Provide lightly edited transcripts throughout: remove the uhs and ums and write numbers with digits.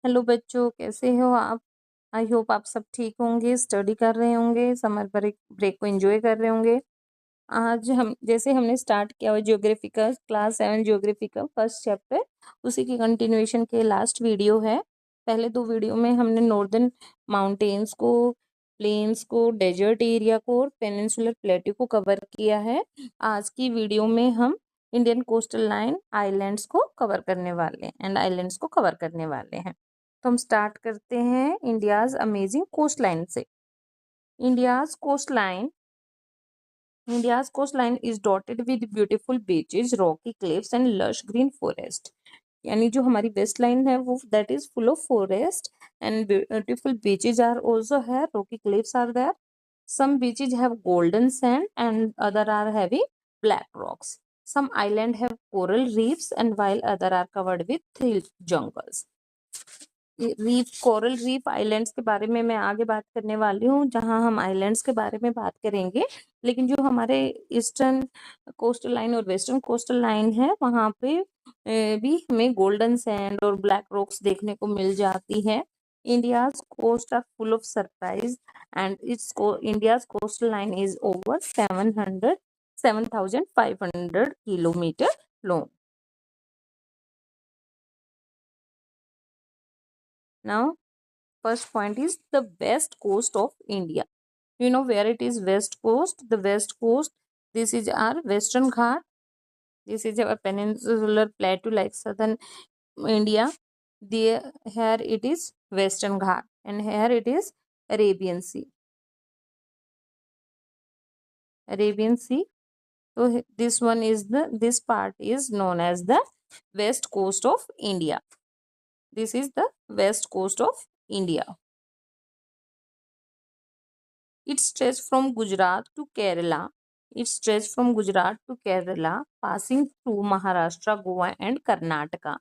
Hello बच्चों, कैसे हो आप? आई होप आप सब ठीक होंगे, स्टडी कर रहे होंगे, समर ब्रेक ब्रेक को एंजॉय कर रहे होंगे। आज हम जैसे हमने स्टार्ट किया हुआ ज्योग्राफी का क्लास 7 ज्योग्राफी का फर्स्ट चैप्टर, उसी की कंटिन्यूएशन के लास्ट वीडियो है। पहले दो वीडियो में हमने नॉर्दर्न माउंटेन्स को, प्लेन्स को, डेजर्ट एरिया को और पेनिनसुलर प्लेट्यू को कवर किया है। आज की वीडियो में हम इंडियन कोस्टल लाइन आइलैंड्स को कवर करने वाले हैं एंड आइलैंड्स को कवर करने वाले हैं। तो हम स्टार्ट करते हैं इंडियाज अमेजिंग कोस्ट लाइन से। India's coastline India's coastline is dotted with beautiful beaches, rocky cliffs and lush green forest. यानी जो हमारी वेस्ट लाइन है वो that is full of forest and beautiful beaches are also है, rocky cliffs are there. Some beaches have golden sand and other are having black rocks. Some island have coral reefs and while other are covered with thick jungles. Reef, coral reef islands के बारे में मैं आगे बात करने वाली हूँ, जहाँ हम आइलैंड्स के बारे में बात करेंगे। लेकिन जो हमारे ईस्टर्न कोस्टल लाइन और वेस्टर्न कोस्टल लाइन है, वहाँ पे भी हमें गोल्डन सैंड और ब्लैक रॉक्स देखने को मिल जाती है। India's coast are full of surprise and India's coastal line is over 7,500 kilometre long. Now, first point is the west coast of India. You know where it is west coast? The west coast, this is our western Ghat. This is our peninsular plateau like southern India. There, here it is western Ghat and here it is Arabian Sea. Arabian Sea. So this one is this part is known as the west coast of India. This is the west coast of India. It stretches from Gujarat to Kerala. It stretches from Gujarat to Kerala, passing through Maharashtra, Goa, and Karnataka.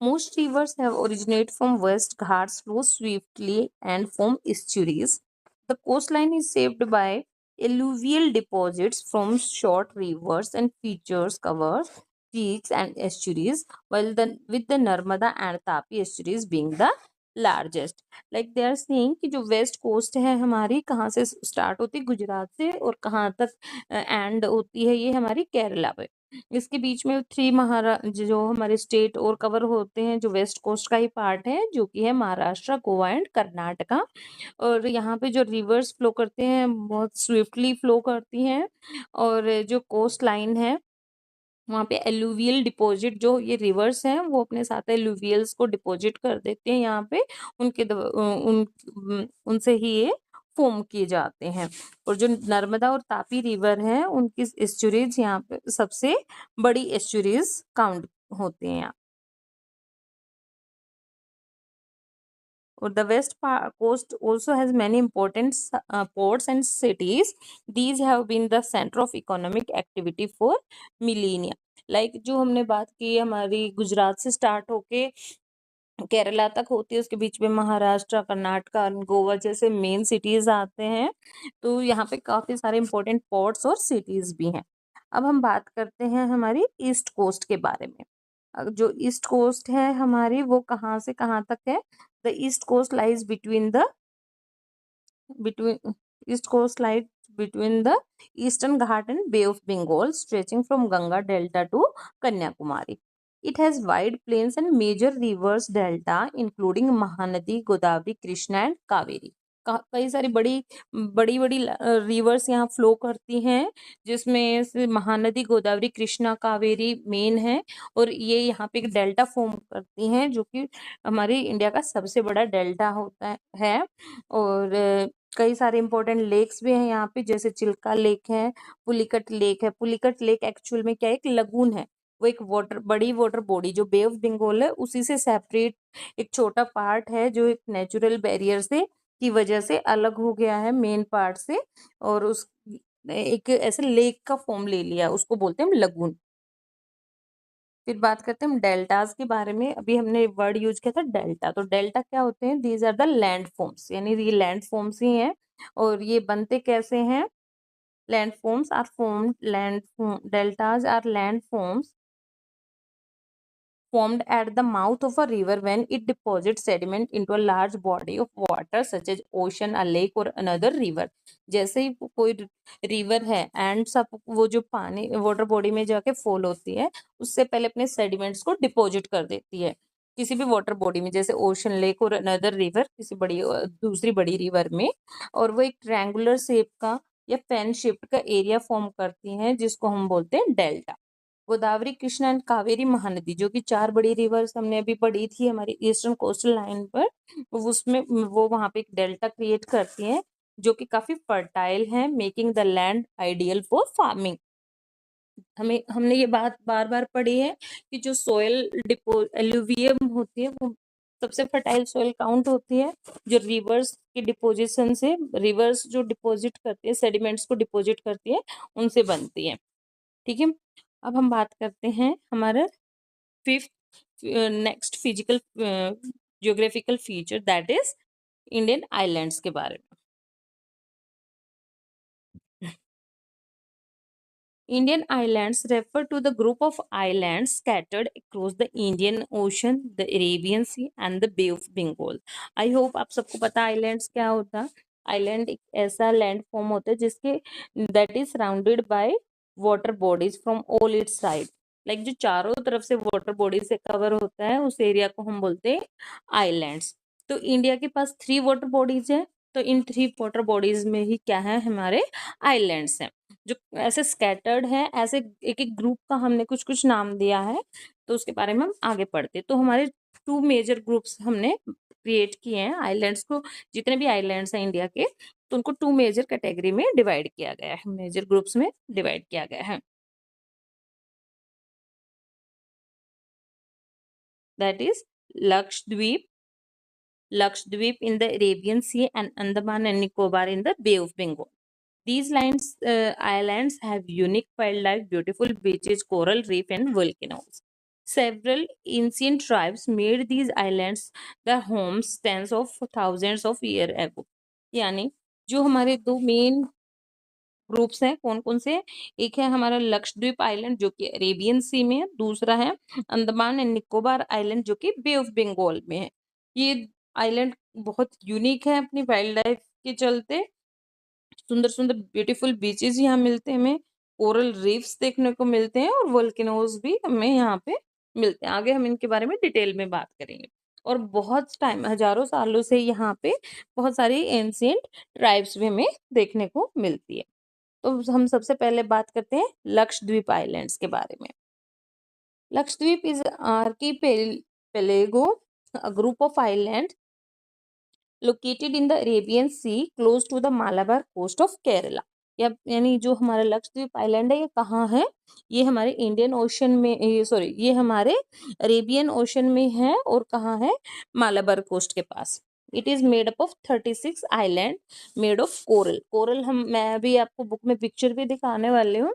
Most rivers have originated from West Ghats, flow swiftly and form estuaries. The coastline is shaped by alluvial deposits from short rivers and features covers creeks and estuaries, while with the Narmada and Tapi estuaries being the largest. Like they are saying कि जो west coast है हमारी, कहाँ से start होती है? गुजरात से, और कहाँ तक एंड होती है? ये हमारी केरला पे। इसके बीच में थ्री जो हमारे स्टेट और कवर होते हैं, जो वेस्ट कोस्ट का ही पार्ट है, जो कि है महाराष्ट्र, गोवा एंड कर्नाटका। और यहाँ पे जो रिवर्स फ्लो करते हैं बहुत स्विफ्टली फ्लो करती हैं, और जो कोस्ट लाइन है वहाँ पे एलुवियल डिपॉजिट, जो ये रिवर्स हैं वो अपने साथ एलुवियल्स को डिपॉजिट कर देते हैं यहाँ पे, उनसे ही ये फॉर्म किए जाते हैं। और जो नर्मदा और तापी रिवर है, उनकी एस्चुरीज यहाँ पे सबसे बड़ी एस्चुरीज काउंट होते हैं यहाँ। और the west coast also has many important ports and cities. These have been the center of economic activity for millennia. Like जो हमने बात की हमारी गुजरात से स्टार्ट होके केरला तक होती है, उसके बीच में महाराष्ट्र, कर्नाटका और गोवा जैसे मेन सिटीज आते हैं। तो यहाँ पे काफी सारे इंपॉर्टेंट पोर्ट्स और सिटीज भी हैं। अब हम बात करते हैं हमारी ईस्ट कोस्ट के बारे में। जो ईस्ट कोस्ट है हमारी, वो कहाँ से कहाँ तक है? The east coast lies between east coast lies between the Eastern Ghat and Bay of Bengal, stretching from Ganga Delta to Kanyakumari. It has wide plains and major rivers delta, including Mahanadi, Godavari, Krishna and Kaveri. कई सारी बड़ी बड़ी बड़ी reverse यहाँ flow करती हैं, जिसमें से महानदी, गोदावरी, कृष्णा, कावेरी मेन है, और ये यहाँ पे एक डेल्टा फॉर्म करती हैं, जो कि हमारी इंडिया का सबसे बड़ा डेल्टा होता है। और कई सारे इंपॉर्टेंट लेक्स भी हैं यहाँ पे, जैसे चिल्का लेक है, पुलिकट लेक है। पुलिकट लेक एक्चुअल में क्या है? एक लगून है। वो एक बड़ी वाटर बॉडी जो बे ऑफ बंगाल है, उसी से सेपरेट एक छोटा पार्ट है, जो एक नेचुरल बैरियर से की वजह से अलग हो गया है मेन पार्ट से, और उस एक ऐसे लेक का फॉर्म ले लिया, उसको बोलते हैं हम लगून। फिर बात करते हैं हम डेल्टाज के बारे में। अभी हमने वर्ड यूज किया था डेल्टा। तो डेल्टा क्या होते हैं? These are the landforms, यानी ये लैंड फॉर्म्स ही हैं। और ये बनते कैसे हैं? Landforms are formed, deltas are landforms formed at the mouth of a river when it deposits sediment into a large body of water such as ocean, a lake or another river. जैसे ही कोई river है and सब वो जो पानी water body में जाके fall होती है, उससे पहले अपने सेडिमेंट्स को डिपॉजिट कर देती है किसी भी वाटर बॉडी में, जैसे ओशन, लेक और अनदर रिवर, किसी बड़ी दूसरी बड़ी रिवर में, और वो एक ट्रायंगुलर शेप का या पेन शेप का एरिया फॉर्म करती हैं जिसको हम बोलते हैं डेल्टा। गोदावरी, कृष्णा एंड कावेरी महानदी, जो कि 4 बड़ी रिवर्स हमने अभी पढ़ी थी हमारी ईस्टर्न कोस्टल लाइन पर, उसमें वो वहां पे एक डेल्टा क्रिएट करती हैं जो कि काफी फर्टाइल है, making the land ideal for farming. हमने ये बात बार बार पढ़ी है कि जो सोयल एलुवियम होती है वो सबसे फर्टाइल सोयल काउंट होती है, जो रिवर्स के डिपोजिशन से, रिवर्स जो डिपॉजिट करती है सेडिमेंट्स को डिपॉजिट करती है, उनसे बनती है। ठीक है, अब हम बात करते हैं हमारा fifth next physical geographical feature, that is Indian islands के बारे में। Indian islands refer to the group of islands scattered across the Indian Ocean, the Arabian Sea and the Bay of Bengal. I hope आप सबको पता islands क्या होता है। Island एक ऐसा लैंड फॉर्म होता है जिसके that is surrounded by water bodies from all it's side, like जो चारों तरफ से वाटर बॉडी से कवर होता है उस एरिया को हम बोलते हैं आइलैंड्स। तो इंडिया के पास 3 वाटर बॉडीज है, तो इन 3 वाटर बॉडीज में ही क्या है, हमारे आइलैंड्स हैं जो ऐसे स्कैटर्ड है, ऐसे एक एक ग्रुप का हमने कुछ कुछ नाम दिया है, तो उसके बारे में हम आगे पढ़ते। तो हमारे 2 मेजर ग्रुप्स हमने क्रिएट किए हैं आइलैंड्स को, जितने भी आइलैंड्स हैं इंडिया के, तो उनको 2 मेजर कैटेगरी में डिवाइड किया गया है, मेजर ग्रुप्स में डिवाइड किया गया है। That is Lakshadweep, Lakshadweep in the Arabian Sea and Andaman and Nicobar in the Bay of Bengal. These islands have unique wildlife, beautiful beaches, coral reef and volcanoes. Several ancient tribes made these islands their homes tens of thousands of years ago. यानी जो हमारे 2 main groups हैं कौन कौन से, एक है हमारा लक्षद्वीप आइलैंड जो कि अरेबियन सी में है, दूसरा है अंडमान एंड निकोबार आइलैंड जो कि बे ऑफ बंगाल में है। ये आइलैंड बहुत यूनिक है अपनी वाइल्ड लाइफ के चलते, सुंदर सुंदर ब्यूटीफुल बीचेस यहाँ मिलते हैं हमें, कोरल रीफ्स देखने को मिलते हैं और वोल्केनोज भी हमें यहाँ पे मिलते हैं। आगे हम इनके बारे में डिटेल में बात करेंगे। और बहुत टाइम, हजारों सालों से यहाँ पे बहुत सारी एंशिएंट ट्राइब्स भी हमें देखने को मिलती है। तो हम सबसे पहले बात करते हैं लक्षद्वीप आइलैंड्स के बारे में। Lakshadweep is archipelago, a group of islands located in the Arabian Sea close to the Malabar coast of Kerala. यानी जो हमारा लक्षद्वीप आइलैंड है ये कहाँ है, ये हमारे इंडियन ओशन में, सॉरी ये हमारे अरेबियन ओशन में है और कहाँ है, मालाबार कोस्ट के पास। It is made up of 36 island made of coral. Coral मैं अभी आपको बुक में पिक्चर भी दिखाने वाले हूँ।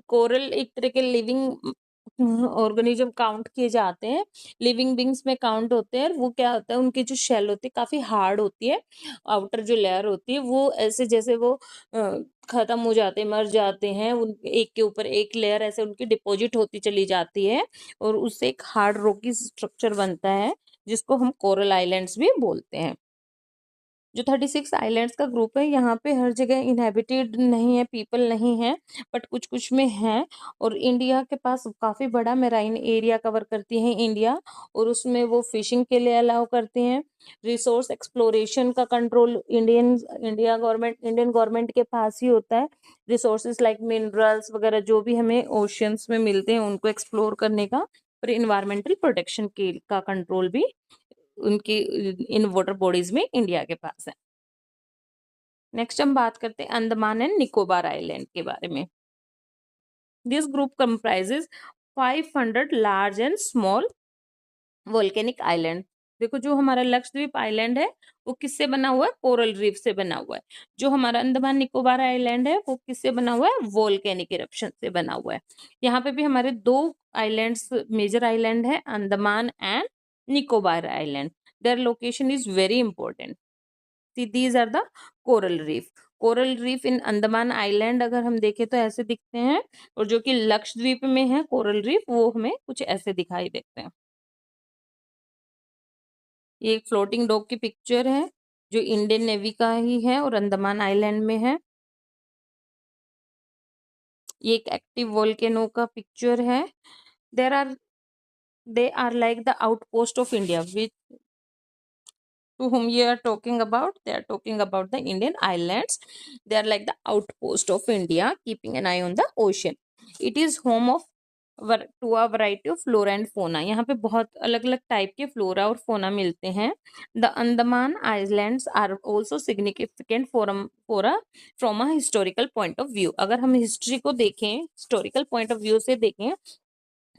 कोरल एक तरह के लिविंग ऑर्गेनिज्म काउंट किए जाते हैं, लिविंग बींग्स में काउंट होते हैं। वो क्या होता है, उनकी जो शेल होती है काफी हार्ड होती है, आउटर जो लेयर होती है वो ऐसे जैसे वो खत्म हो जाते हैं, मर जाते हैं, उन एक के ऊपर एक लेयर ऐसे उनकी डिपॉजिट होती चली जाती है और उससे एक हार्ड रॉकी स्ट्रक्चर बनता है जिसको हम कोरल आइलैंड्स भी बोलते हैं। जो 36 आइलैंड्स का ग्रुप है यहाँ पे हर जगह इनहेबिटेड नहीं है, पीपल नहीं है, बट कुछ कुछ में है। और इंडिया के पास काफ़ी बड़ा मेराइन एरिया कवर करती है इंडिया, और उसमें वो फिशिंग के लिए अलाउ करते हैं। रिसोर्स एक्सप्लोरेशन का कंट्रोल इंडियन गवर्नमेंट के पास ही होता है। रिसोर्सेज लाइक मिनरल्स वगैरह जो भी हमें ओशियंस में मिलते हैं उनको एक्सप्लोर करने का, और इन्वायरमेंटल प्रोटेक्शन के का कंट्रोल भी उनकी इन वाटर बॉडीज में इंडिया के पास है। नेक्स्ट हम बात करते हैं अंडमान एंड निकोबार आइलैंड के बारे में। This group comprises 500 large and small volcanic island. देखो जो हमारा लक्षद्वीप आइलैंड है वो किससे बना हुआ है, कोरल रीफ से बना हुआ है। जो हमारा अंडमान निकोबार आइलैंड है वो किससे बना हुआ है, वोल्केनिक इरप्शन से बना हुआ है। यहाँ पे भी हमारे 2 आइलैंड्स मेजर आइलैंड है, Andaman and Nicobar island. Their location is very important. See, these are the coral reef. Coral reef in Andaman island अगर हम देखें तो ऐसे दिखते हैं, और जो कि लक्षद्वीप में है कोरल रीफ वो हमें कुछ ऐसे दिखाई देते हैं। ये एक फ्लोटिंग डॉग की पिक्चर है जो इंडियन नेवी का ही है और अंडमान आइलैंड में है। ये एक एक्टिव वोल्केनो का पिक्चर है। There are they are like the outpost of India which to whom you are talking about. They are talking about the Indian islands. They are like the outpost of India, keeping an eye on the ocean. It is home of to a variety of flora and fauna. यहाँ पे बहुत अलग अलग type के flora और फोना मिलते हैं. The Andaman Islands are also significant for a from a historical point of view. अगर हम हिस्ट्री को देखें, हिस्टोरिकल पॉइंट ऑफ व्यू से देखें,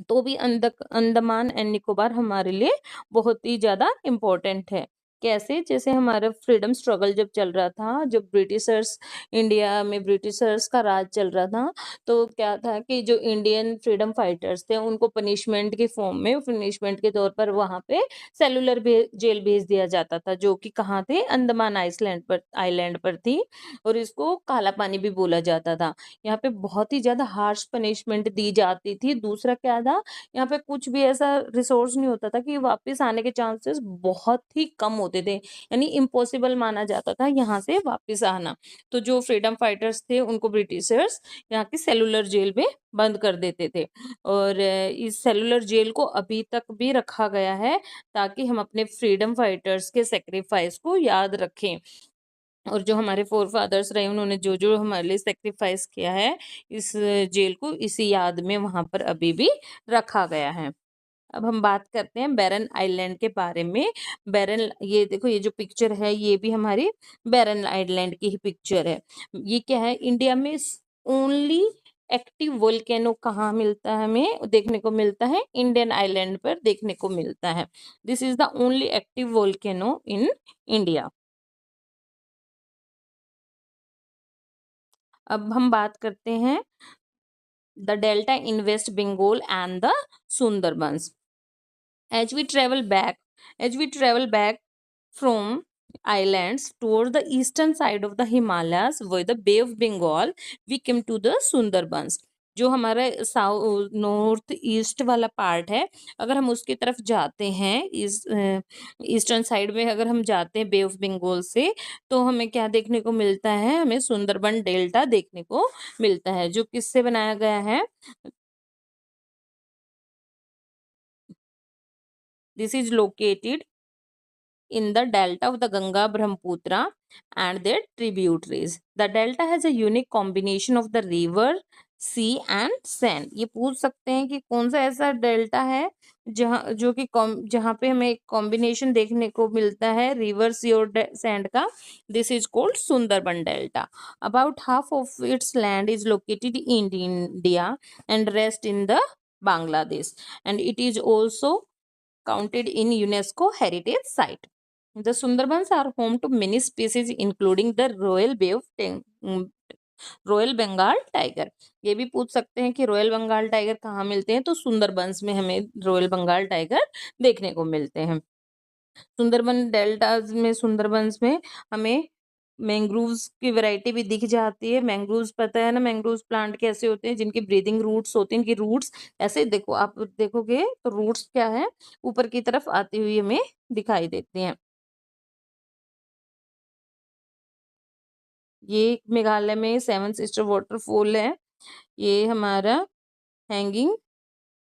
तो भी अंडमान एंड निकोबार हमारे लिए बहुत ही ज्यादा इम्पोर्टेंट है. कैसे? जैसे हमारा फ्रीडम स्ट्रगल जब चल रहा था, जब ब्रिटिशर्स, इंडिया में ब्रिटिशर्स का राज चल रहा था, तो क्या था कि जो इंडियन फ्रीडम फाइटर्स थे उनको पनिशमेंट के फॉर्म में, पनिशमेंट के तौर पर वहां पे सेलुलर जेल भेज दिया जाता था, जो कि कहाँ थे? अंडमान आइलैंड पर थी, और इसको काला पानी भी बोला जाता था. यहाँ पे बहुत ही ज्यादा हार्श पनिशमेंट दी जाती थी. दूसरा क्या था, यहाँ पे कुछ भी ऐसा रिसोर्स नहीं होता था कि वापस आने के चांसेस बहुत ही कम होते थे, यानी इम्पॉसिबल माना जाता था यहाँ से वापस आना. तो जो फ्रीडम फाइटर्स थे उनको ब्रिटिशर्स यहाँ की सेलुलर जेल में बंद कर देते थे, और इस सेलुलर जेल को अभी तक भी रखा गया है ताकि हम अपने फ्रीडम फाइटर्स के सेक्रीफाइस को याद रखें, और जो हमारे फोर फादर्स रहे उन्होंने जो जो हमारे लिए सेक्रीफाइस किया है, इस जेल को इसी याद में वहां पर अभी भी रखा गया है. अब हम बात करते हैं बैरन आइलैंड के बारे में. बैरन, ये देखो, ये जो पिक्चर है ये भी हमारी बैरन आइलैंड की ही पिक्चर है. ये क्या है? इंडिया में ओनली एक्टिव वोल्केनो कहाँ मिलता है? हमें देखने को मिलता है इंडियन आइलैंड पर देखने को मिलता है. This is the only active volcano in India. अब हम बात करते हैं the delta in West Bengal and the Sundarbans. as we travel back as we travel back from islands toward the eastern side of the Himalayas with the Bay of Bengal, we came to the Sundarbans. जो हमारा south north east वाला part है, अगर हम उसकी तरफ जाते हैं, इस ईस्टर्न साइड में अगर हम जाते हैं बे ऑफ बंगाल से, तो हमें क्या देखने को मिलता है? हमें सुंदरबन डेल्टा देखने को मिलता है, जो किससे बनाया गया है? This is located in the delta of the Ganga Brahmaputra and their tributaries. The delta has a unique combination of the river, sea and sand. ये पूछ सकते हैं कि कौन सा ऐसा डेल्टा है जहाँ जो कि जहाँ पे हमें एक कॉम्बिनेशन देखने को मिलता है रिवर, सी और सैंड का. This is called Sundarban delta. About half of its land is located in India and rest in the Bangladesh, and it is also counted in UNESCO heritage site. The Sundarbans are home to many species including the royal Bengal tiger. ये भी पूछ सकते हैं कि royal Bengal tiger कहाँ मिलते हैं, तो सुंदरबंस में हमें रॉयल बंगाल टाइगर देखने को मिलते हैं. सुंदरबन डेल्टाज में, सुंदरबंस में हमें मैंग्रोव्स की वैरायटी भी दिख जाती है. मैंग्रोव्स, पता है ना मैंग्रोव्स प्लांट कैसे होते हैं? जिनकी ब्रीदिंग रूट्स होती हैं, इनकी रूट्स ऐसे देखो, आप देखोगे तो रूट्स क्या है, ऊपर की तरफ आती हुई हमें दिखाई देती हैं. ये मेघालय में सेवन सिस्टर वाटरफॉल है. ये हमारा हैंगिंग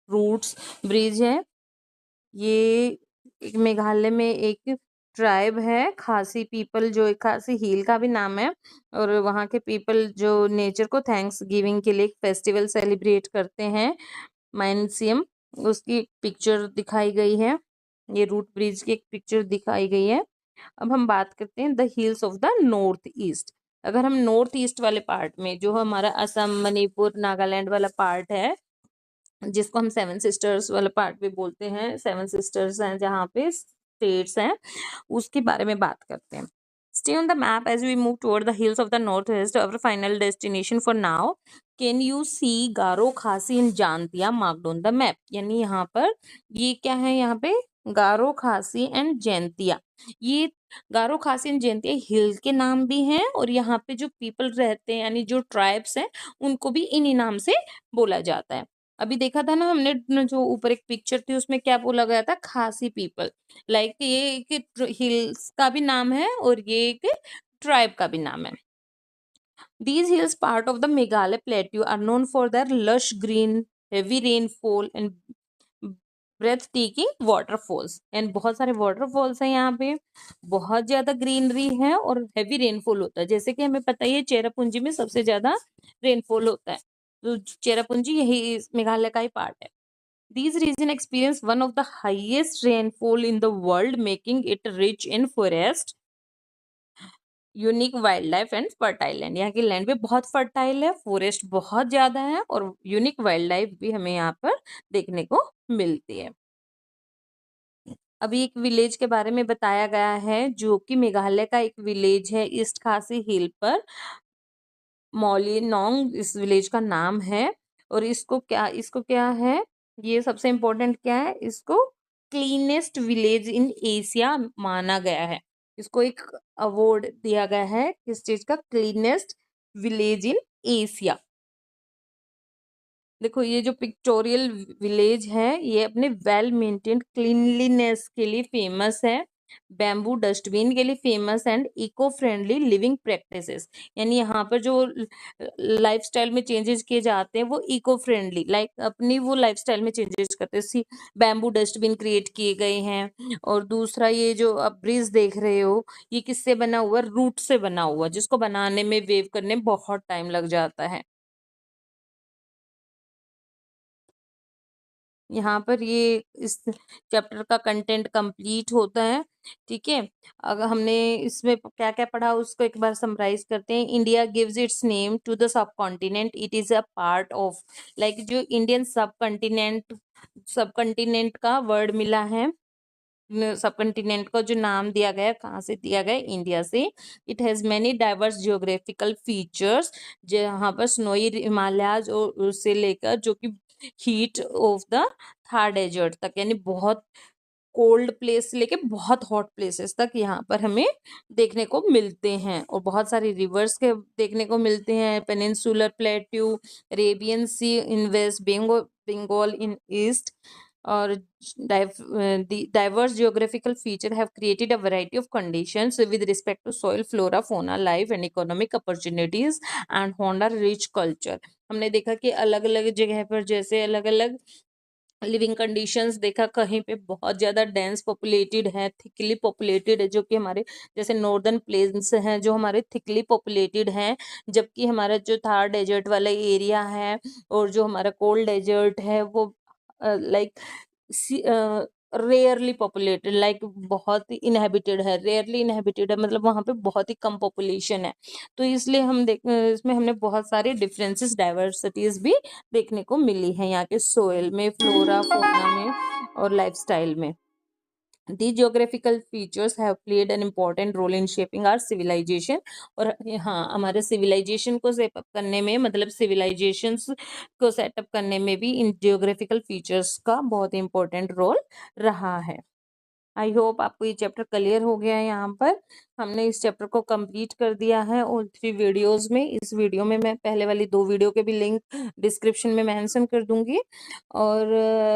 रूट्स ब्रिज है. ये एक मेघालय में एक ट्राइब है, खासी पीपल, जो एक खासी हिल का भी नाम है, और वहाँ के पीपल जो नेचर को थैंक्स गिविंग के लिए एक फेस्टिवल सेलिब्रेट करते हैं, माइनसियम. उसकी एक पिक्चर दिखाई गई है. ये रूट ब्रिज की एक पिक्चर दिखाई गई है. अब हम बात करते हैं the hills of the north east. अगर हम नॉर्थ ईस्ट वाले पार्ट में, जो हमारा असम, मणिपुर, नागालैंड वाला पार्ट है, जिसको हम सेवन सिस्टर्स वाला पार्ट भी बोलते हैं, सेवन सिस्टर्स हैं जहाँ पे स्टेट्स हैं, उसके बारे में बात करते हैं. Stay on the map as we move toward the hills of the northwest. Our final destination for now. Can you see गारो, खासी and जांतिया marked on the map? यानी यहाँ पर ये क्या है? यहाँ पे गारो, खासी एंड जैंतिया. ये गारो, खासी एंड जैंतिया हिल के नाम भी हैं, और यहाँ पे जो पीपल रहते हैं, यानी जो ट्राइब्स हैं, उनको भी इन्हीं नाम से बोला जाता है. अभी देखा था ना हमने जो ऊपर एक पिक्चर थी उसमें क्या बोला गया था, खासी पीपल। लाइक ये एक हिल्स का भी नाम है और ये एक ट्राइब का भी नाम है। These hills, part of the Meghalaya plateau, are known for their lush green, heavy rainfall and breathtaking waterfalls. And बहुत सारे वाटरफॉल्स हैं यहाँ पे, बहुत ज्यादा ग्रीनरी है और हेवी रेनफॉल होता है। जैसे कि हमें पता ही है चेरापूंजी में सबसे ज्यादा रेनफॉल होता है, तो चेरापूंजी यही मेघालय का ही पार्ट है। These region experience one of the highest rainfall in the world, making it rich in forest, unique wild life and fertile land. यहाँ की लैंड भी बहुत फर्टाइल है, फॉरेस्ट बहुत ज्यादा है और यूनिक वाइल्ड लाइफ भी हमें यहाँ पर देखने को मिलती है। अभी एक विलेज के बारे में बताया गया है जो कि मेघालय का एक विलेज है ईस्ट खासी हिल पर, मौलिनोंग इस विलेज का नाम है। और इसको क्या है, ये सबसे इम्पोर्टेंट क्या है, इसको क्लीनेस्ट विलेज इन एशिया माना गया है। इसको एक अवार्ड दिया गया है किस चीज का, क्लीनेस्ट विलेज इन एशिया। देखो ये जो पिक्टोरियल विलेज है ये अपने वेल मेंटेन्ड क्लीनलीनेस के लिए फेमस है, बैम्बू डस्टबिन के लिए famous and eco friendly living practices. यानी यहाँ पर जो लाइफस्टाइल में चेंजेस किए जाते हैं वो इको फ्रेंडली, लाइक अपनी वो लाइफस्टाइल में चेंजेस करते हैं। सी बैम्बू डस्टबिन क्रिएट किए गए हैं। और दूसरा ये जो आप ब्रिज देख रहे हो ये किससे बना हुआ, रूट से बना हुआ, जिसको बनाने में वेव करने में बहुत टाइम लग जाता है। यहाँ पर ये इस चैप्टर का कंटेंट कंप्लीट होता है। ठीक है, अगर हमने इसमें क्या क्या पढ़ा उसको एक बार समराइज करते हैं। India gives its name to the subcontinent, it is a part of, like जो इंडियन सब कॉन्टिनेंट का वर्ड मिला है, सब कॉन्टिनेंट को जो नाम दिया गया, कहाँ से दिया गया, इंडिया से। It has many diverse geographical features, जहाँ पर स्नोई हिमालयाज और से लेकर जो कि heat of the Thar desert तक, यानी बहुत कोल्ड प्लेस से लेके बहुत हॉट प्लेसेस तक यहाँ पर हमें देखने को मिलते हैं। और बहुत सारी रिवर्स के देखने को मिलते हैं, पेनिनसुलर प्लेट्यू, अरेबियन सी इन वेस्ट, बंगाल इन ईस्ट। और diverse geographical feature have created a variety of conditions with respect to soil, flora, fauna, life and economic opportunities and Honda rich culture। हमने देखा कि अलग अलग जगह पर जैसे अलग अलग लिविंग कंडीशंस देखा, कहीं पे बहुत ज्यादा डेंस पॉपुलेटेड है, थिकली पॉपुलेटेड है, जो कि हमारे जैसे नॉर्दर्न प्लेन्स हैं जो हमारे थिकली पॉपुलेटेड हैं, जबकि हमारा जो थार डेजर्ट वाला एरिया है और जो हमारा कोल्ड डेजर्ट है वो लाइक रेयरली पॉपुलेटेड, लाइक बहुत ही इनहेबिटेड है, रेयरली इनहेबिटेड है, मतलब वहाँ पे बहुत ही कम पॉपुलेशन है। तो इसलिए हम देख इसमें हमने बहुत सारे डिफरेंसेस, डाइवर्सिटीज भी देखने को मिली है यहाँ के सोयल में, फ्लोरा फौना में और लाइफस्टाइल में। These geographical features have played an important role in shaping our civilization। और हाँ, हमारे सिविलाइजेशन को सेटअप करने में, मतलब सिविलाइजेशंस को सेटअप करने में भी इन जियोग्राफिकल फीचर्स का बहुत इंपॉर्टेंट रोल रहा है। आई होप आपको ये चैप्टर क्लियर हो गया है। यहाँ पर हमने इस चैप्टर को कंप्लीट कर दिया है और 3 वीडियोस में। इस वीडियो में मैं पहले वाली 2 वीडियो के भी लिंक डिस्क्रिप्शन में मेंशन कर दूंगी। और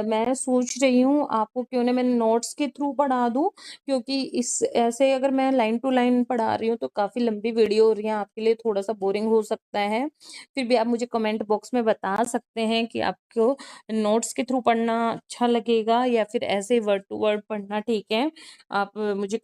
मैं सोच रही हूँ आपको क्यों ना मैं नोट्स के थ्रू पढ़ा दूँ, क्योंकि इस ऐसे अगर मैं लाइन टू लाइन पढ़ा रही हूँ तो काफ़ी लंबी वीडियो हो रही है, आपके लिए थोड़ा सा बोरिंग हो सकता है। फिर भी आप मुझे कमेंट बॉक्स में बता सकते हैं कि आपको नोट्स के थ्रू पढ़ना अच्छा लगेगा या फिर ऐसे वर्ड टू वर्ड पढ़ना ठीक है। आप मुझे